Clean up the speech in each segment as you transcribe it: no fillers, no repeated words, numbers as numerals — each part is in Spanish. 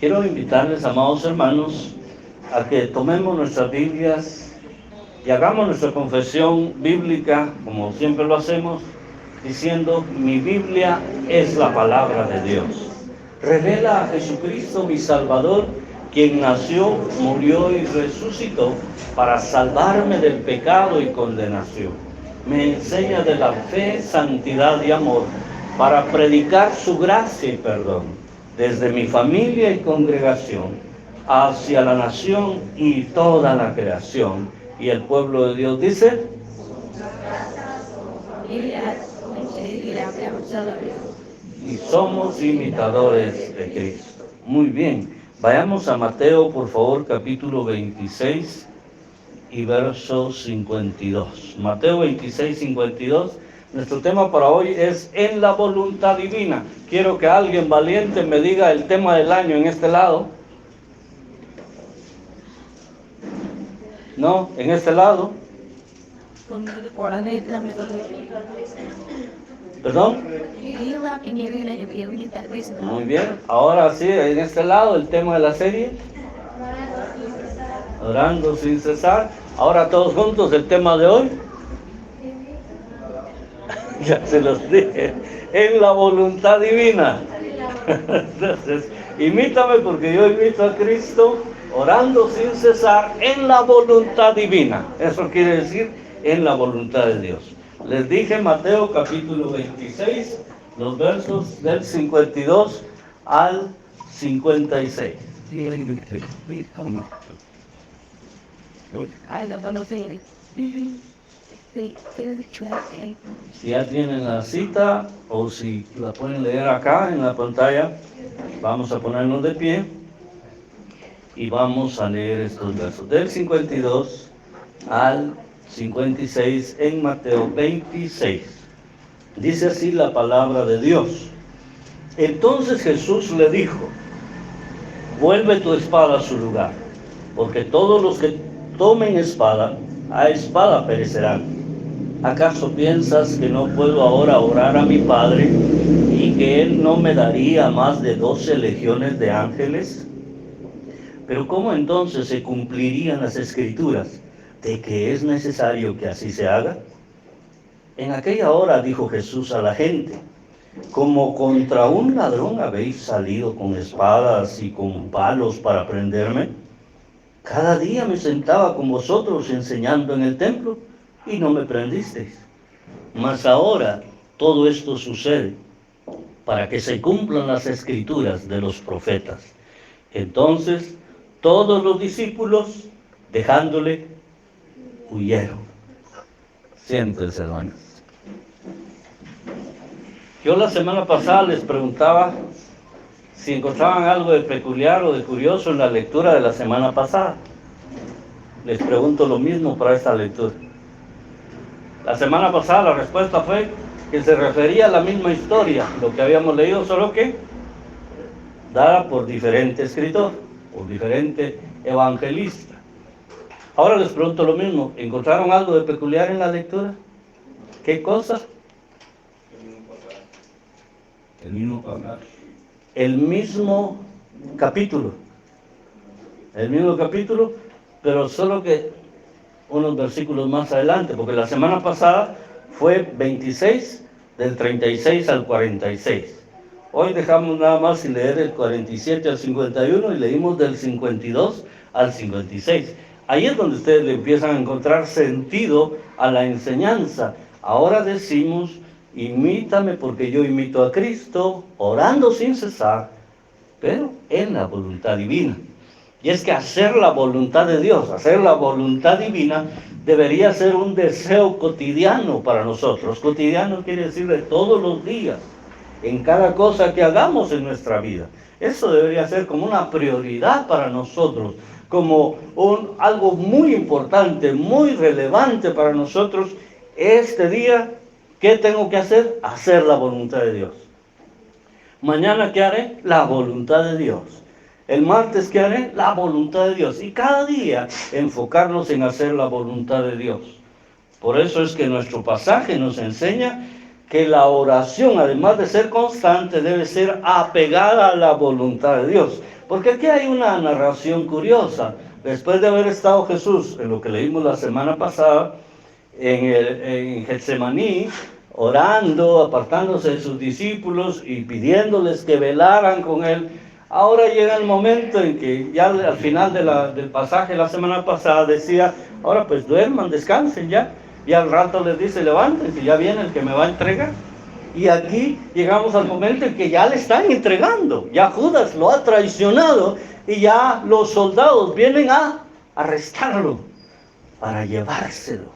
Quiero invitarles, amados hermanos, a que tomemos nuestras Biblias y hagamos nuestra confesión bíblica, como siempre lo hacemos, diciendo: mi Biblia es la palabra de Dios. Revela a Jesucristo, mi Salvador, quien nació, murió y resucitó para salvarme del pecado y condenación. Me enseña de la fe, santidad y amor para predicar su gracia y perdón desde mi familia y congregación hacia la nación y toda la creación. Y el pueblo de Dios dice: y somos imitadores de Cristo. Muy bien, vayamos a Mateo, por favor, capítulo 26 y verso 52. Mateo 26, 52. Nuestro tema para hoy es en la voluntad divina. Quiero que alguien valiente me diga el tema del año en este lado. No, en este lado. ¿Perdón? Muy bien. Ahora sí, en este lado, el tema de la serie. Orando sin cesar. Ahora todos juntos, el tema de hoy. Ya se los dije, en la voluntad divina. Entonces, imítame porque yo imito a Cristo orando sin cesar en la voluntad divina. Eso quiere decir en la voluntad de Dios. Les dije Mateo capítulo 26, los versos del 52 al 56. Si ya tienen la cita o si la pueden leer acá en la pantalla, vamos a ponernos de pie y vamos a leer estos versos del 52 al 56 en Mateo 26. Dice así la palabra de Dios. Entonces Jesús le dijo: vuelve tu espada a su lugar, porque todos los que tomen espada, a espada perecerán. ¿Acaso piensas que no puedo ahora orar a mi Padre y que Él no me daría más de 12 legiones de ángeles? Pero ¿cómo entonces se cumplirían las Escrituras de que es necesario que así se haga? En aquella hora dijo Jesús a la gente: como contra un ladrón habéis salido con espadas y con palos para prenderme. Cada día me sentaba con vosotros enseñando en el templo y no me prendisteis. Mas ahora todo esto sucede para que se cumplan las escrituras de los profetas. Entonces todos los discípulos, dejándole, huyeron. Siéntense, hermanos. Yo la semana pasada les preguntaba si encontraban algo de peculiar o de curioso en la lectura de la semana pasada. Les pregunto lo mismo para esta lectura. La semana pasada la respuesta fue que se refería a la misma historia, lo que habíamos leído, solo que dada por diferente escritor, por diferente evangelista. Ahora les pregunto lo mismo, ¿encontraron algo de peculiar en la lectura? ¿Qué cosa? El mismo capítulo, pero solo que unos versículos más adelante, porque la semana pasada fue 26, del 36 al 46. Hoy dejamos nada más sin leer el 47 al 51 y leímos del 52 al 56. Ahí es donde ustedes le empiezan a encontrar sentido a la enseñanza. Ahora decimos: imítame porque yo imito a Cristo, orando sin cesar, pero en la voluntad divina. Y es que hacer la voluntad de Dios, hacer la voluntad divina, debería ser un deseo cotidiano para nosotros. Cotidiano quiere decir de todos los días, en cada cosa que hagamos en nuestra vida. Eso debería ser como una prioridad para nosotros, como algo muy importante, muy relevante para nosotros. Este día, ¿qué tengo que hacer? Hacer la voluntad de Dios. Mañana, ¿qué haré? La voluntad de Dios. El martes, ¿qué haré? La voluntad de Dios. Y cada día enfocarnos en hacer la voluntad de Dios. Por eso es que nuestro pasaje nos enseña que la oración, además de ser constante, debe ser apegada a la voluntad de Dios. Porque aquí hay una narración curiosa. Después de haber estado Jesús, en lo que leímos la semana pasada, en Getsemaní, orando, apartándose de sus discípulos y pidiéndoles que velaran con él. Ahora llega el momento en que ya al final del pasaje de la semana pasada decía, ahora pues duerman, descansen ya. Y al rato les dice, levántense, ya viene el que me va a entregar. Y aquí llegamos al momento en que ya le están entregando. Ya Judas lo ha traicionado y ya los soldados vienen a arrestarlo para llevárselo.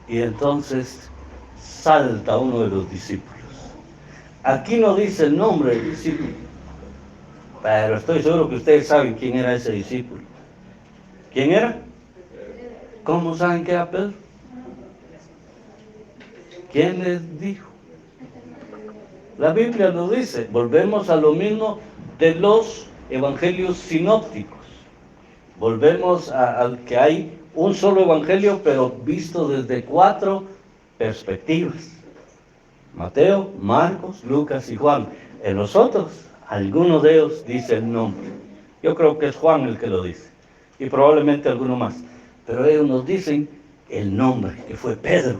Y entonces salta uno de los discípulos. Aquí no dice el nombre del discípulo, pero estoy seguro que ustedes saben quién era ese discípulo. ¿Quién era? ¿Cómo saben que era Pedro? ¿Quién les dijo? La Biblia nos dice, volvemos a lo mismo de los evangelios sinópticos. Volvemos al que hay un solo evangelio, pero visto desde 4 perspectivas. Mateo, Marcos, Lucas y Juan. En los otros, alguno de ellos dice el nombre. Yo creo que es Juan el que lo dice. Y probablemente alguno más. Pero ellos nos dicen el nombre, que fue Pedro.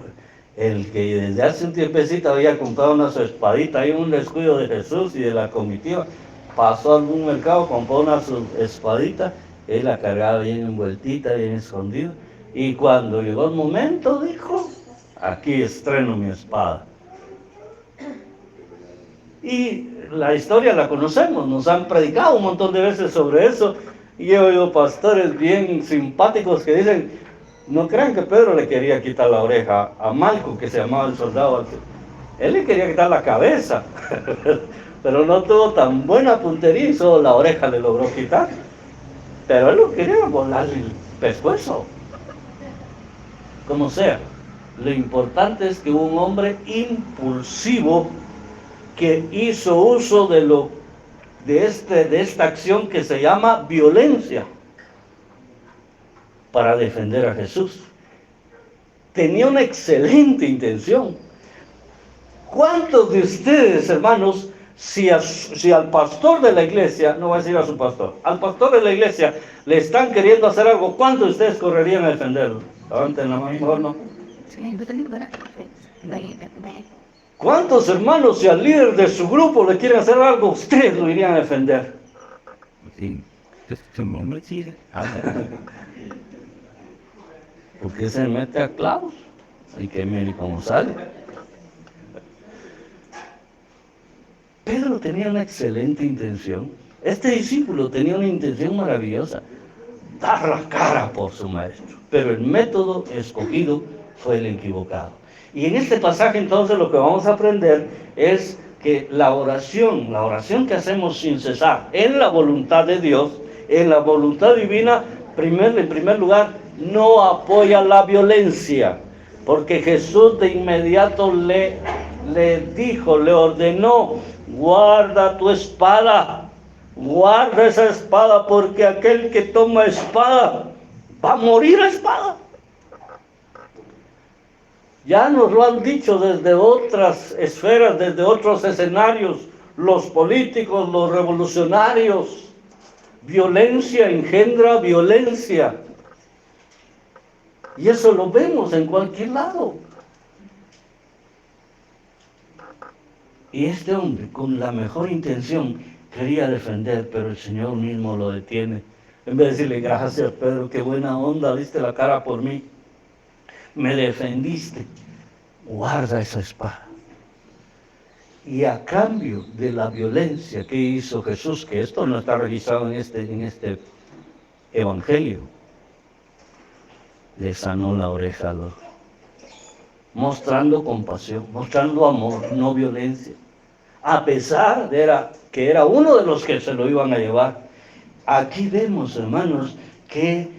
El que desde hace un tiempecito había comprado una su espadita, hay un descuido de Jesús y de la comitiva. Pasó a algún mercado, compró una su espadita, él la cargaba bien envueltita, bien escondida. Y cuando llegó el momento, dijo, aquí estreno mi espada. Y la historia la conocemos, nos han predicado un montón de veces sobre eso. Y he oído pastores bien simpáticos que dicen, no crean que Pedro le quería quitar la oreja a Malco, que se llamaba el soldado. Él le quería quitar la cabeza, pero no tuvo tan buena puntería y solo la oreja le logró quitar. Pero él lo quería volarle el pescuezo. Como sea, lo importante es que hubo un hombre impulsivo que hizo uso de esta acción que se llama violencia para defender a Jesús. Tenía una excelente intención. ¿Cuántos de ustedes, hermanos, si al pastor de la iglesia, no voy a decir a su pastor, al pastor de la iglesia le están queriendo hacer algo, cuántos de ustedes correrían a defenderlo? Levanten la mano, mejor no. ¿Cuántos hermanos, si al líder de su grupo le quieren hacer algo, ustedes lo irían a defender? Sí. Porque se mete a clavos y que mire cómo sale. Pedro tenía una excelente intención. Este discípulo tenía una intención maravillosa, dar la cara por su maestro. Pero el método escogido fue el equivocado. Y en este pasaje entonces lo que vamos a aprender es que la oración que hacemos sin cesar en la voluntad de Dios, en la voluntad divina, en primer lugar, no apoya la violencia. Porque Jesús de inmediato le dijo, le ordenó, guarda tu espada, guarda esa espada, porque aquel que toma espada va a morir a espada. Ya nos lo han dicho desde otras esferas, desde otros escenarios, los políticos, los revolucionarios. Violencia engendra violencia. Y eso lo vemos en cualquier lado. Y este hombre, con la mejor intención, quería defender, pero el Señor mismo lo detiene. En vez de decirle, gracias Pedro, qué buena onda, diste la cara por mí. Me defendiste, guarda esa espada. Y a cambio de la violencia que hizo Jesús, que esto no está registrado en este evangelio, le sanó la oreja al otro, mostrando compasión, mostrando amor, no violencia, a pesar de que era uno de los que se lo iban a llevar. Aquí vemos, hermanos, que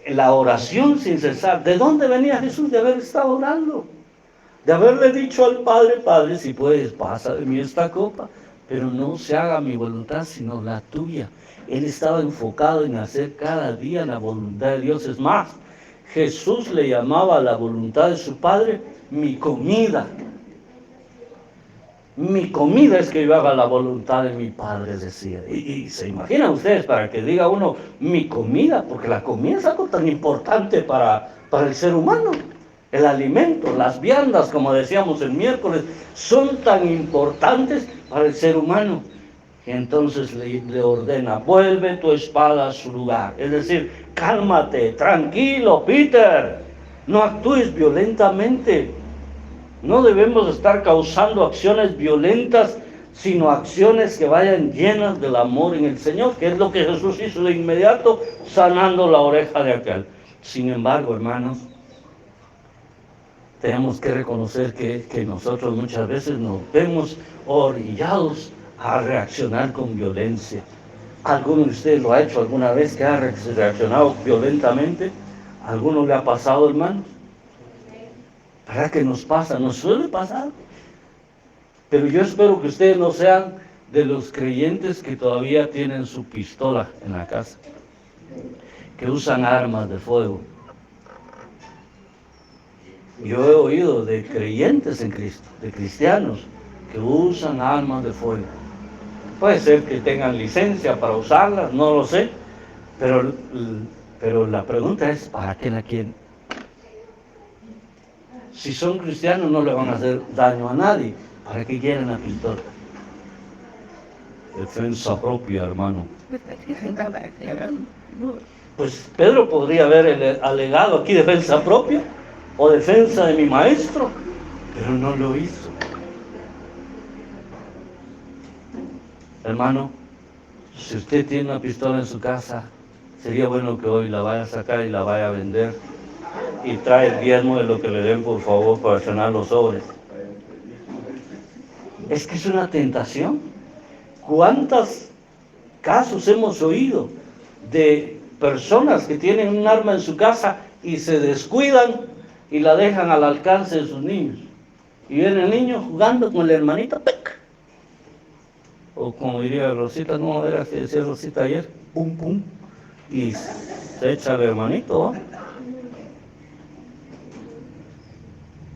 la oración sin cesar, ¿de dónde venía Jesús? De haber estado orando, de haberle dicho al Padre, Padre, si puedes, pasa de mí esta copa, pero no se haga mi voluntad, sino la tuya. Él estaba enfocado en hacer cada día la voluntad de Dios. Es más, Jesús le llamaba a la voluntad de su Padre mi comida. Mi comida es que yo haga la voluntad de mi Padre, decía. Y se imaginan ustedes para que diga uno, mi comida, porque la comida es algo tan importante para el ser humano. El alimento, las viandas, como decíamos el miércoles, son tan importantes para el ser humano. Y entonces le ordena, vuelve tu espada a su lugar. Es decir, cálmate, tranquilo, Peter, no actúes violentamente. No debemos estar causando acciones violentas, sino acciones que vayan llenas del amor en el Señor, que es lo que Jesús hizo de inmediato, sanando la oreja de aquel. Sin embargo, hermanos, tenemos que reconocer que nosotros muchas veces nos vemos orillados a reaccionar con violencia. ¿Alguno de ustedes lo ha hecho alguna vez que ha reaccionado violentamente? ¿Alguno le ha pasado, hermanos? ¿Verdad que nos pasa? Nos suele pasar. Pero yo espero que ustedes no sean de los creyentes que todavía tienen su pistola en la casa, que usan armas de fuego. Yo he oído de creyentes en Cristo, de cristianos, que usan armas de fuego. Puede ser que tengan licencia para usarlas, no lo sé, pero la pregunta es, ¿para qué la quieren? Si son cristianos no le van a hacer daño a nadie. ¿Para qué quieren la pistola? Defensa propia, hermano. Pues Pedro podría haber alegado aquí defensa propia o defensa de mi maestro, pero no lo hizo. Hermano, si usted tiene una pistola en su casa, sería bueno que hoy la vaya a sacar y la vaya a vender. Y trae el diezmo de lo que le den, por favor, para llenar los sobres. Es que es una tentación. ¿Cuántos casos hemos oído de personas que tienen un arma en su casa y se descuidan y la dejan al alcance de sus niños? Y viene el niño jugando con el hermanito, ¡pic! O como diría Rosita, ¿cómo era que decía Rosita ayer? ¡Pum, pum! Y se echa el hermanito, ¿no?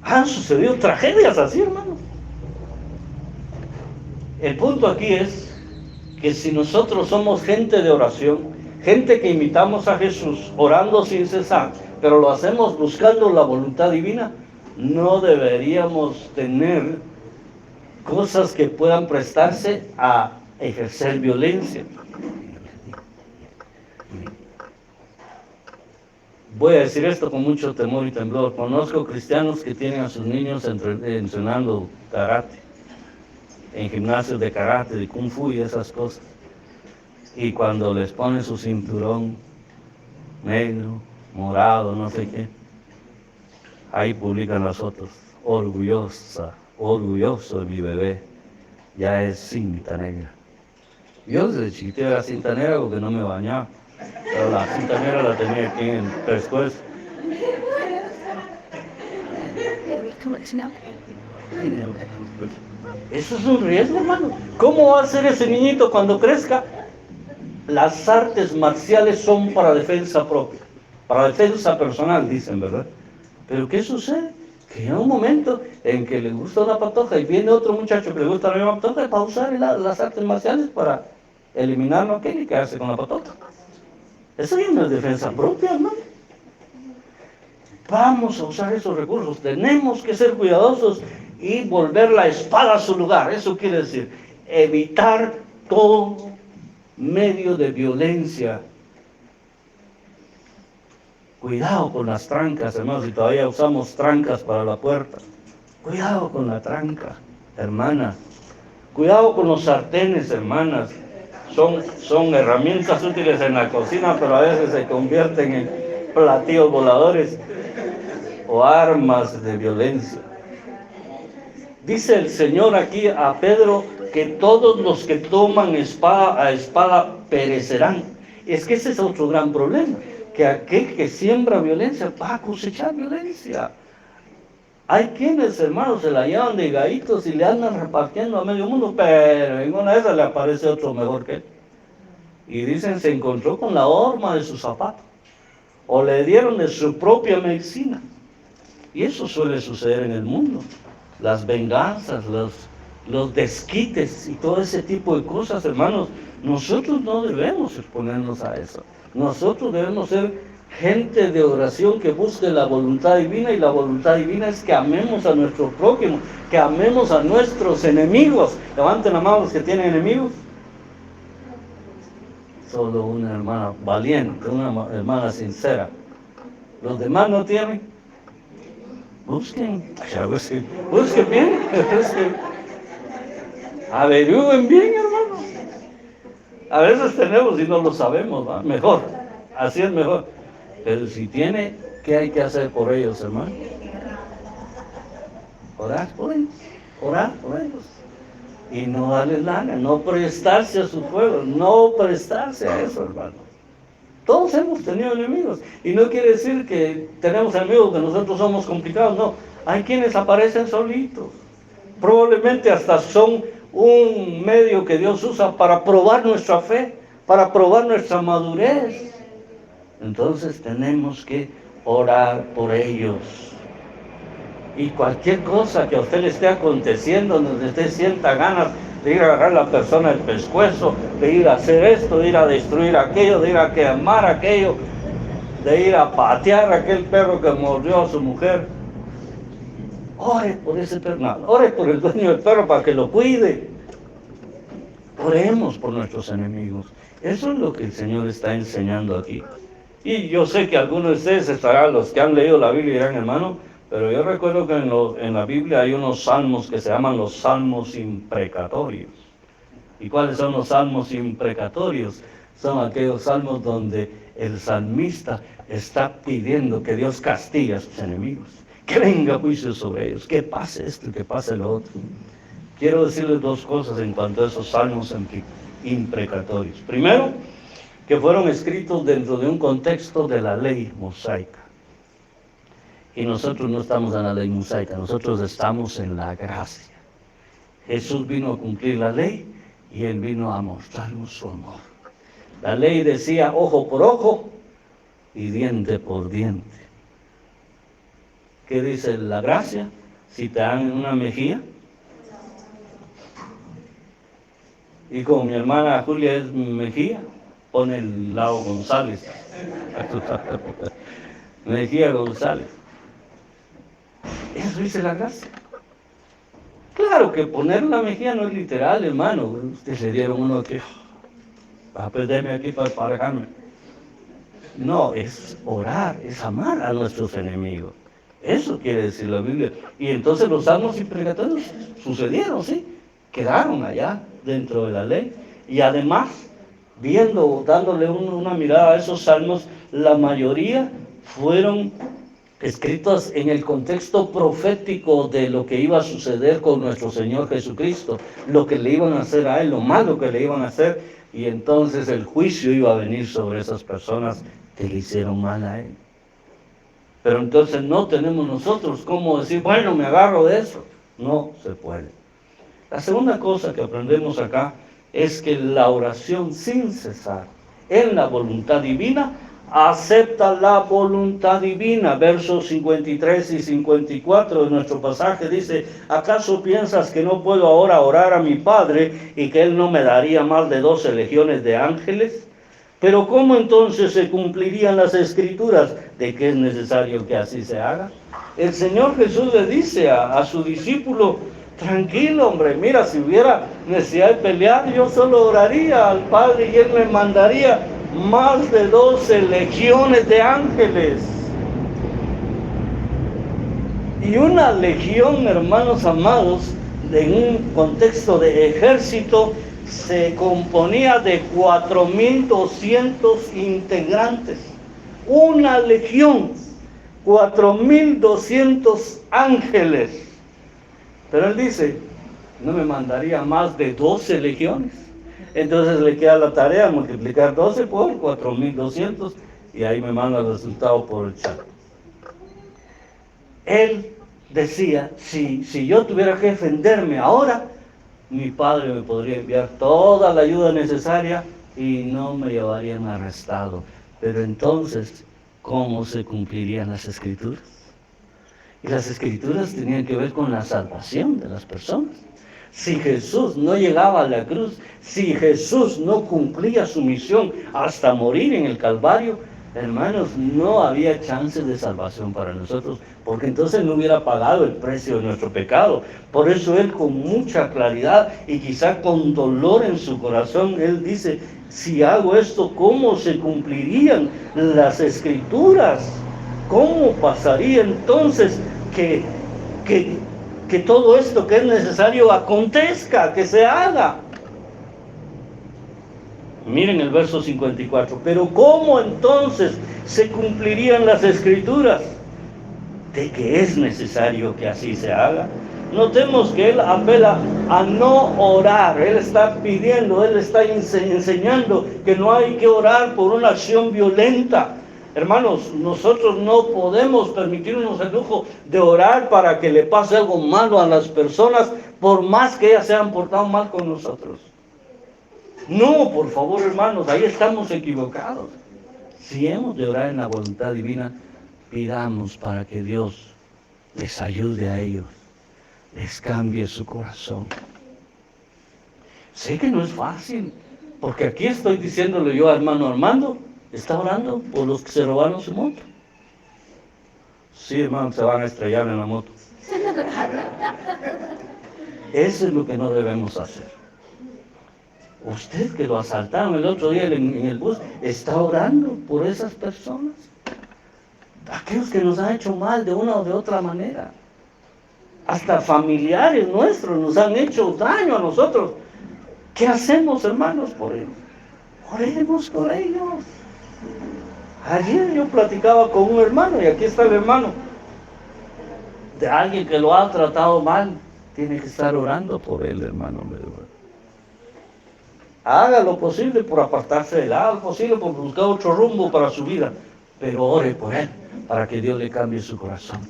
Han sucedido tragedias así, hermanos. El punto aquí es que si nosotros somos gente de oración, gente que imitamos a Jesús, orando sin cesar, pero lo hacemos buscando la voluntad divina, no deberíamos tener cosas que puedan prestarse a ejercer violencia. Voy a decir esto con mucho temor y temblor. Conozco cristianos que tienen a sus niños entrenando karate, en gimnasios de karate, de kung fu y esas cosas. Y cuando les ponen su cinturón negro, morado, no sé qué, ahí publican las fotos. Orgulloso de mi bebé, ya es cinta negra. Yo desde chiquito era cinta negra porque no me bañaba. Pero la cinta negra la tenía aquí en el pescuezo. Eso es un riesgo, hermano. ¿Cómo va a ser ese niñito cuando crezca? Las artes marciales son para defensa propia, para defensa personal, dicen, ¿verdad? Pero ¿qué sucede? Que llega un momento en que le gusta una patoja y viene otro muchacho que le gusta la misma patoja y va a usar las artes marciales para eliminarlo aquel y quedarse con la patoja. Eso ya no es defensa propia, ¿no? Vamos a usar esos recursos. Tenemos que ser cuidadosos y volver la espada a su lugar. Eso quiere decir evitar todo medio de violencia. Cuidado con las trancas, hermanos, si todavía usamos trancas para la puerta. Cuidado con la tranca, hermanas. Cuidado con los sartenes, hermanas. Son herramientas útiles en la cocina, pero a veces se convierten en platillos voladores o armas de violencia. Dice el Señor aquí a Pedro que todos los que toman espada a espada perecerán. Es que ese es otro gran problema, que aquel que siembra violencia va a cosechar violencia. Hay quienes, hermanos, se la llevan de gaitos y le andan repartiendo a medio mundo, pero en una de esas le aparece otro mejor que él. Y dicen, se encontró con la horma de su zapato, o le dieron de su propia medicina. Y eso suele suceder en el mundo. Las venganzas, los desquites y todo ese tipo de cosas, hermanos, nosotros no debemos exponernos a eso. Nosotros debemos ser gente de oración que busque la voluntad divina, y la voluntad divina es que amemos a nuestro prójimo, que amemos a nuestros enemigos. Levanten la mano los que tienen enemigos. Solo una hermana valiente, una hermana sincera. ¿Los demás no tienen? Busquen bien, averigüen bien, hermanos. A veces tenemos y no lo sabemos, ¿va? Mejor, así es mejor. Pero si tiene, ¿qué hay que hacer por ellos, hermano? Orar por ellos. Y no darles lana, no prestarse a su fuego, no prestarse a eso, hermano. Todos hemos tenido enemigos, y no quiere decir que tenemos enemigos, que nosotros somos complicados, no. Hay quienes aparecen solitos, probablemente hasta son un medio que Dios usa para probar nuestra fe, para probar nuestra madurez. Entonces tenemos que orar por ellos. Y cualquier cosa que a usted le esté aconteciendo, donde usted sienta ganas de ir a agarrar a la persona del pescuezo, de ir a hacer esto, de ir a destruir aquello, de ir a quemar aquello, de ir a patear a aquel perro que mordió a su mujer, ore por ese perro, ore por el dueño del perro para que lo cuide. Oremos por nuestros enemigos. Eso es lo que el Señor está enseñando aquí. Y yo sé que algunos de ustedes estarán, los que han leído la Biblia, dirán, hermano, pero yo recuerdo que en la Biblia hay unos salmos que se llaman los salmos imprecatorios. ¿Y cuáles son los salmos imprecatorios? Son aquellos salmos donde el salmista está pidiendo que Dios castigue a sus enemigos, que venga juicio sobre ellos, que pase esto y que pase lo otro. Quiero decirles dos cosas en cuanto a esos salmos imprecatorios. Primero, que fueron escritos dentro de un contexto de la ley mosaica. Y nosotros no estamos en la ley mosaica, nosotros estamos en la gracia. Jesús vino a cumplir la ley y Él vino a mostrarnos su amor. La ley decía ojo por ojo y diente por diente. ¿Qué dice la gracia? Si te dan en una mejilla. Y como mi hermana Julia es Mejía, pone el lado González. Mejía González. Eso dice la gracia. Claro que poner la mejilla no es literal, hermano. Ustedes le dieron uno que va a perderme aquí para parejarme. No, es orar, es amar a nuestros enemigos. Eso quiere decir la Biblia. Y entonces los salmos imprecatorios sucedieron, ¿sí? Quedaron allá dentro de la ley. Y además, dándole una mirada a esos salmos, la mayoría fueron escritos en el contexto profético de lo que iba a suceder con nuestro Señor Jesucristo, lo que le iban a hacer a Él, lo malo que le iban a hacer, y entonces el juicio iba a venir sobre esas personas que le hicieron mal a Él. Pero entonces no tenemos nosotros cómo decir, bueno, me agarro de eso. No se puede. La segunda cosa que aprendemos acá es que la oración sin cesar en la voluntad divina acepta la voluntad divina. Versos 53 y 54 de nuestro pasaje dice: ¿acaso piensas que no puedo ahora orar a mi Padre y que Él no me daría más de 12 legiones de ángeles? Pero ¿cómo entonces se cumplirían las Escrituras de que es necesario que así se haga? El Señor Jesús le dice a su discípulo: tranquilo, hombre, mira, si hubiera necesidad de pelear, yo solo oraría al Padre y Él me mandaría más de 12 legiones de ángeles. Y una legión, hermanos amados, en un contexto de ejército, se componía de 4.200 integrantes. Una legión, 4.200 ángeles. Pero Él dice, no me mandaría más de 12 legiones. Entonces le queda la tarea multiplicar 12 por 4.200 y ahí me manda el resultado por el chat. Él decía, si yo tuviera que defenderme ahora, mi Padre me podría enviar toda la ayuda necesaria y no me llevarían arrestado. Pero entonces, ¿cómo se cumplirían las Escrituras? Y las Escrituras tenían que ver con la salvación de las personas. Si Jesús no llegaba a la cruz, si Jesús no cumplía su misión hasta morir en el Calvario, hermanos, no había chance de salvación para nosotros, porque entonces no hubiera pagado el precio de nuestro pecado. Por eso Él, con mucha claridad y quizá con dolor en su corazón, Él dice: si hago esto, ¿cómo se cumplirían las Escrituras? ¿Cómo pasaría entonces que todo esto que es necesario acontezca, que se haga? Miren el verso 54. Pero ¿cómo entonces se cumplirían las Escrituras? De que es necesario que así se haga. Notemos que Él apela a no orar. Él está pidiendo, Él está enseñando que no hay que orar por una acción violenta. Hermanos, nosotros no podemos permitirnos el lujo de orar para que le pase algo malo a las personas, por más que ellas se hayan portado mal con nosotros. No, por favor, hermanos, ahí estamos equivocados. Si hemos de orar en la voluntad divina, pidamos para que Dios les ayude a ellos, les cambie su corazón. Sé que no es fácil, porque aquí estoy diciéndole yo a hermano Armando, está orando por los que se robaron su moto. Sí, hermano, se van a estrellar en la moto. Eso es lo que no debemos hacer. Usted, que lo asaltaron el otro día en el bus, está orando por esas personas. Aquellos que nos han hecho mal de una o de otra manera. Hasta familiares nuestros nos han hecho daño a nosotros. ¿Qué hacemos, hermanos, por ellos? Oremos por ellos. Ayer yo platicaba con un hermano, y aquí está el hermano, de alguien que lo ha tratado mal. Tiene que estar orando por él, hermano. Haga lo posible por apartarse de él, haga lo posible por buscar otro rumbo para su vida, pero ore por él, para que Dios le cambie su corazón,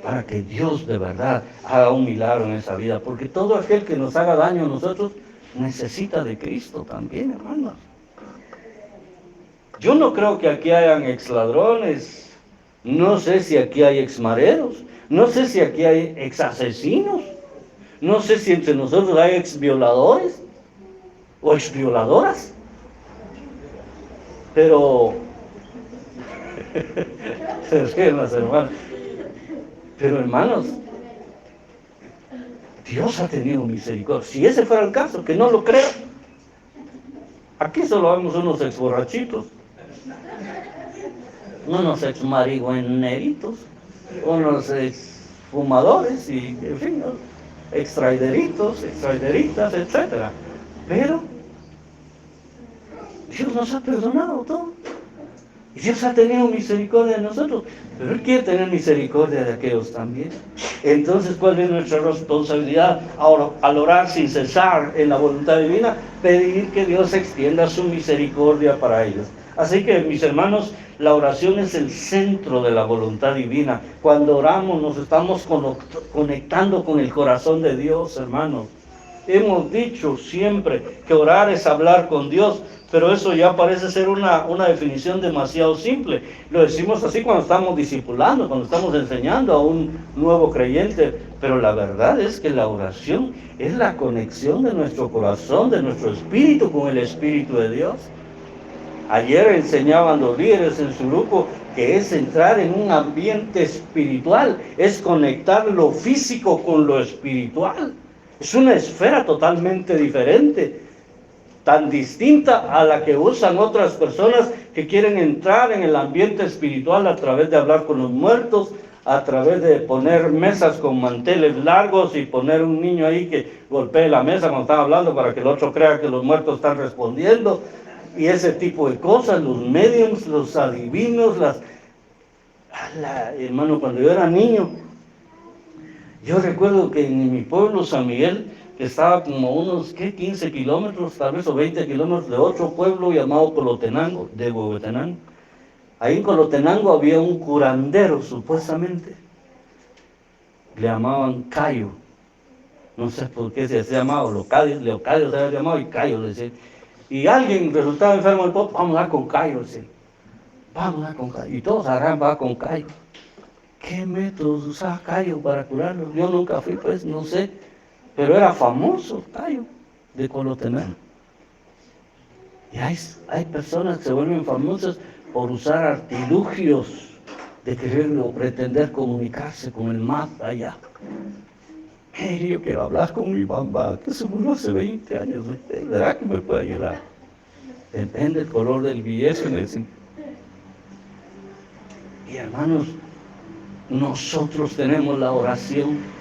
para que Dios de verdad haga un milagro en esa vida, porque todo aquel que nos haga daño a nosotros necesita de Cristo también, hermanos. Yo no creo que aquí hayan ex ladrones, no sé si aquí hay ex mareros, no sé si aquí hay ex asesinos, no sé si entre nosotros hay ex violadores o ex violadoras, pero se ríen las hermanas. Pero hermanos, Dios ha tenido misericordia. Si ese fuera el caso, que no lo creo, aquí solo vemos unos ex borrachitos, unos ex marihuaneritos, unos ex fumadores y, en fin, ex traideritos, ex traideritas, etc. Pero Dios nos ha perdonado todo. Y Dios ha tenido misericordia de nosotros, pero Él quiere tener misericordia de aquellos también. Entonces, ¿cuál es nuestra responsabilidad al orar sin cesar en la voluntad divina? Pedir que Dios extienda su misericordia para ellos. Así que, mis hermanos, la oración es el centro de la voluntad divina. Cuando oramos nos estamos conectando con el corazón de Dios, hermanos. Hemos dicho siempre que orar es hablar con Dios, pero eso ya parece ser una definición demasiado simple. Lo decimos así cuando estamos discipulando, cuando estamos enseñando a un nuevo creyente, pero la verdad es que la oración es la conexión de nuestro corazón, de nuestro espíritu con el Espíritu de Dios. Ayer enseñaban los líderes en su grupo que es entrar en un ambiente espiritual, es conectar lo físico con lo espiritual. Es una esfera totalmente diferente, tan distinta a la que usan otras personas que quieren entrar en el ambiente espiritual a través de hablar con los muertos, a través de poner mesas con manteles largos y poner un niño ahí que golpee la mesa cuando están hablando para que el otro crea que los muertos están respondiendo, y ese tipo de cosas, los mediums, los adivinos, hermano, cuando yo era niño, yo recuerdo que en mi pueblo, San Miguel, que estaba como unos 15 kilómetros, tal vez, o 20 kilómetros de otro pueblo llamado Colotenango, de Huehuetenango. Ahí en Colotenango había un curandero, supuestamente. Le llamaban Cayo. No sé por qué se llamaba Leocadio se había llamado, y Cayo le decía. Y alguien resultaba enfermo del pueblo, vamos a con Cayo, decía. Vamos a con Cayo. Y todos agarran, va con Cayo. ¿Qué métodos usaba Cayo para curarlo? Yo nunca fui, pues, no sé. pero era famoso Cayo de Colotenango. Y hay personas que se vuelven famosas por usar artilugios de querer o pretender comunicarse con el más allá. Hey, yo quiero hablar con mi mamá, que se murió hace 20 años. ¿Verdad que me puede ayudar? Depende del color del billete. Y hermanos, nosotros tenemos la oración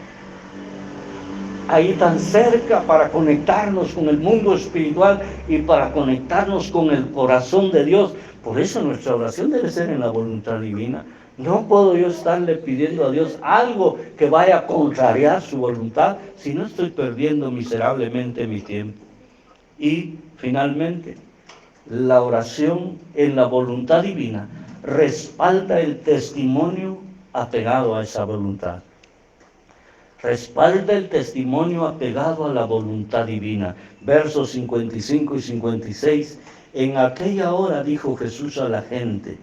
ahí tan cerca para conectarnos con el mundo espiritual y para conectarnos con el corazón de Dios. Por eso nuestra oración debe ser en la voluntad divina. No puedo yo estarle pidiendo a Dios algo que vaya a contrariar su voluntad si no estoy perdiendo miserablemente mi tiempo. Y finalmente, la oración en la voluntad divina respalda el testimonio apegado a esa voluntad. Respalda el testimonio apegado a la voluntad divina. Versos 55 y 56. En aquella hora dijo Jesús a la gente: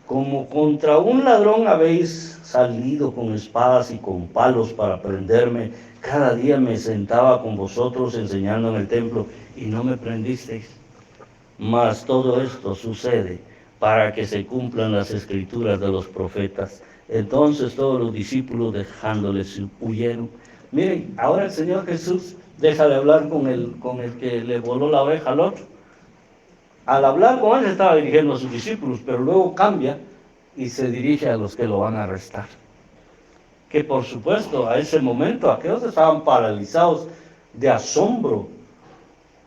como contra un ladrón habéis salido con espadas y con palos para prenderme, cada día me sentaba con vosotros enseñando en el templo y no me prendisteis. Mas todo esto sucede para que se cumplan las escrituras de los profetas. Entonces todos los discípulos, dejándoles, huyeron. Miren, ahora el Señor Jesús deja de hablar con el que le voló la oreja al otro. Al hablar con él se estaba dirigiendo a sus discípulos, pero luego cambia y se dirige a los que lo van a arrestar. Que por supuesto a ese momento aquellos estaban paralizados de asombro.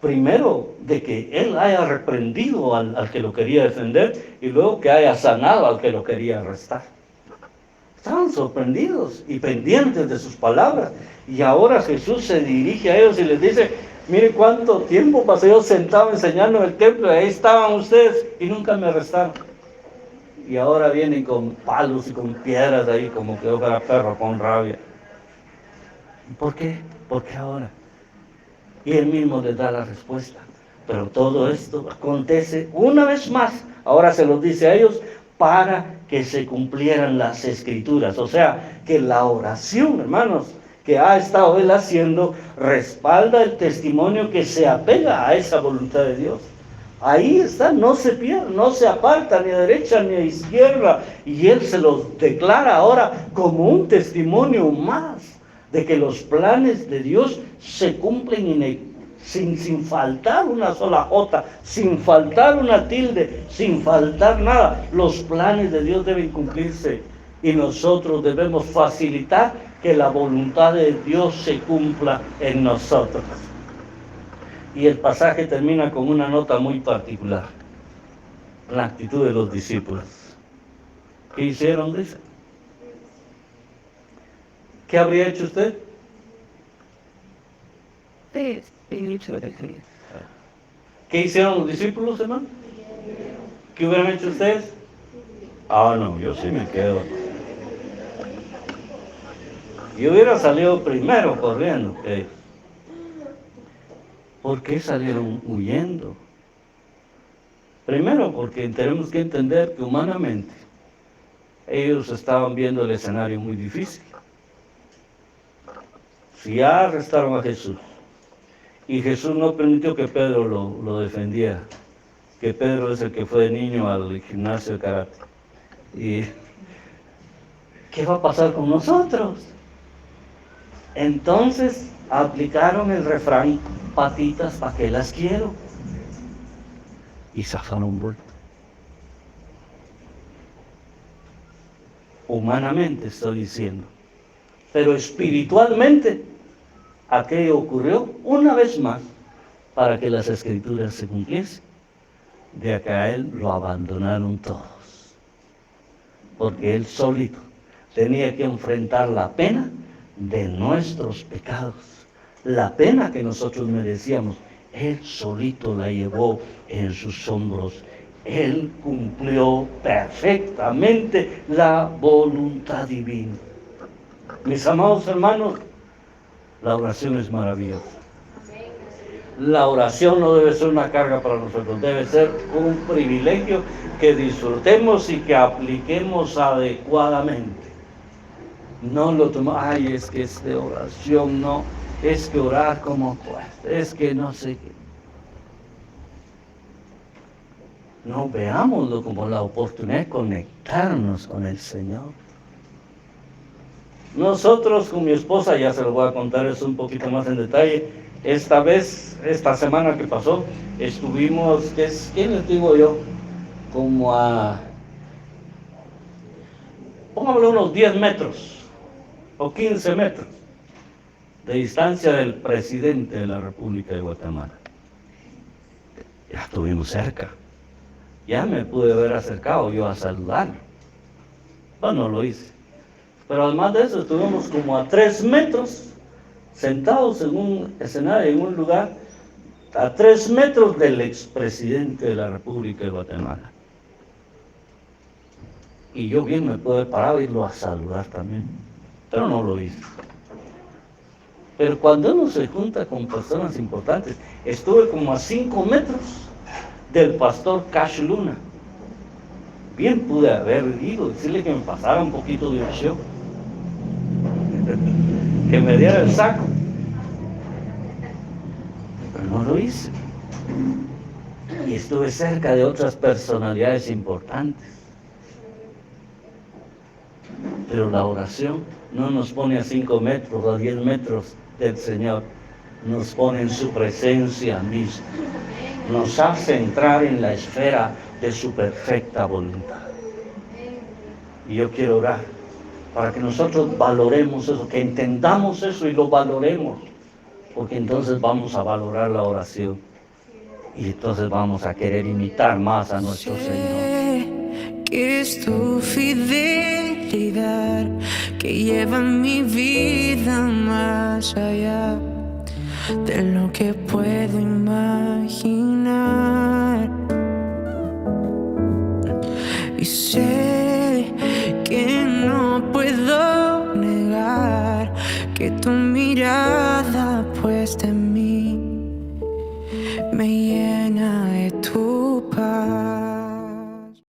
Primero de que él haya reprendido al que lo quería defender y luego que haya sanado al que lo quería arrestar. Estaban sorprendidos y pendientes de sus palabras. Y ahora Jesús se dirige a ellos y les dice: mire cuánto tiempo pasé yo sentado enseñando en el templo y ahí estaban ustedes y nunca me arrestaron. Y ahora vienen con palos y con piedras ahí como que yo fuera perro con rabia. ¿Por qué? ¿Por qué ahora? Y él mismo les da la respuesta. Pero todo esto acontece una vez más. Ahora se los dice a ellos para que se cumplieran las escrituras. O sea, que la oración, hermanos, que ha estado él haciendo, respalda el testimonio que se apega a esa voluntad de Dios. Ahí está, no se pierde, no se aparta ni a derecha ni a izquierda. Y él se los declara ahora como un testimonio más de que los planes de Dios se cumplen sin faltar una sola jota, sin faltar una tilde, sin faltar nada. Los planes de Dios deben cumplirse y nosotros debemos facilitar que la voluntad de Dios se cumpla en nosotros. Y el pasaje termina con una nota muy particular: la actitud de los discípulos. ¿Qué hicieron? Dice. ¿Qué habría hecho usted? ¿Qué hicieron los discípulos, hermano? ¿Qué hubieran hecho ustedes? No, yo sí me quedo. Yo hubiera salido primero corriendo. ¿Por qué salieron huyendo? Primero, porque tenemos que entender que humanamente ellos estaban viendo el escenario muy difícil. Si ya arrestaron a Jesús y Jesús no permitió que Pedro lo defendiera, que Pedro es el que fue de niño al gimnasio de karate, ¿y qué va a pasar con nosotros? Entonces aplicaron el refrán: patitas, ¿para qué las quiero? Y zafaron vuelta. Humanamente estoy diciendo, pero espiritualmente aquello ocurrió una vez más para que las escrituras se cumpliesen. De acá a él lo abandonaron todos, porque él solito tenía que enfrentar la pena de nuestros pecados, la pena que nosotros merecíamos. Él solito la llevó en sus hombros. Él cumplió perfectamente la voluntad divina. Mis amados hermanos, la oración es maravillosa. La oración no debe ser una carga para nosotros, debe ser un privilegio que disfrutemos y que apliquemos adecuadamente. No lo tomamos, es que es de oración, no. es que orar como puede, es que no sé qué. No veámoslo como la oportunidad de conectarnos con el Señor. Nosotros con mi esposa, ya se lo voy a contar eso un poquito más en detalle, esta semana que pasó, estuvimos, ¿quién les digo yo? Como a, pongámosle unos 10 metros o 15 metros de distancia del presidente de la República de Guatemala. Ya estuvimos cerca. Ya me pude haber acercado yo a saludar. Bueno, lo hice. Pero además de eso, estuvimos como a 3 metros, sentados en un escenario, en un lugar, a 3 metros del expresidente de la República de Guatemala. Y yo bien me pude parar e irlo a saludar también, pero no lo hice. Pero cuando uno se junta con personas importantes, estuve como a 5 metros del pastor Cash Luna. Bien pude haber ido, decirle que me pasara un poquito de oración, que me diera el saco, pero no lo hice. Y estuve cerca de otras personalidades importantes. Pero la oración no nos pone a 5 metros, a 10 metros del Señor, nos pone en su presencia misma, nos hace entrar en la esfera de su perfecta voluntad. Y yo quiero orar para que nosotros valoremos eso, que entendamos eso y lo valoremos, porque entonces vamos a valorar la oración y entonces vamos a querer imitar más a nuestro Señor. Que es tu fidelidad que lleva mi vida más allá de lo que puedo imaginar. Y sé que no puedo negar que tu mirada puesta en mí